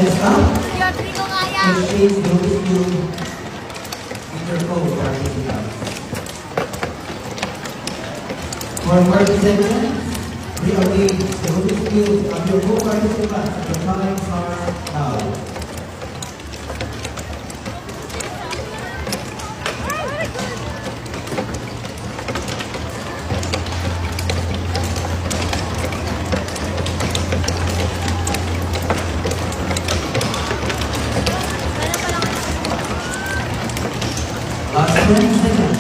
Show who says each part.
Speaker 1: And stop.
Speaker 2: Yatri ko nga yan.
Speaker 1: Exchange Rubik's Cube. Mr. Cole, practicing out. For 40 seconds, rearrange the Rubik's Cube of your co-participants. The times are now. Last 20 seconds.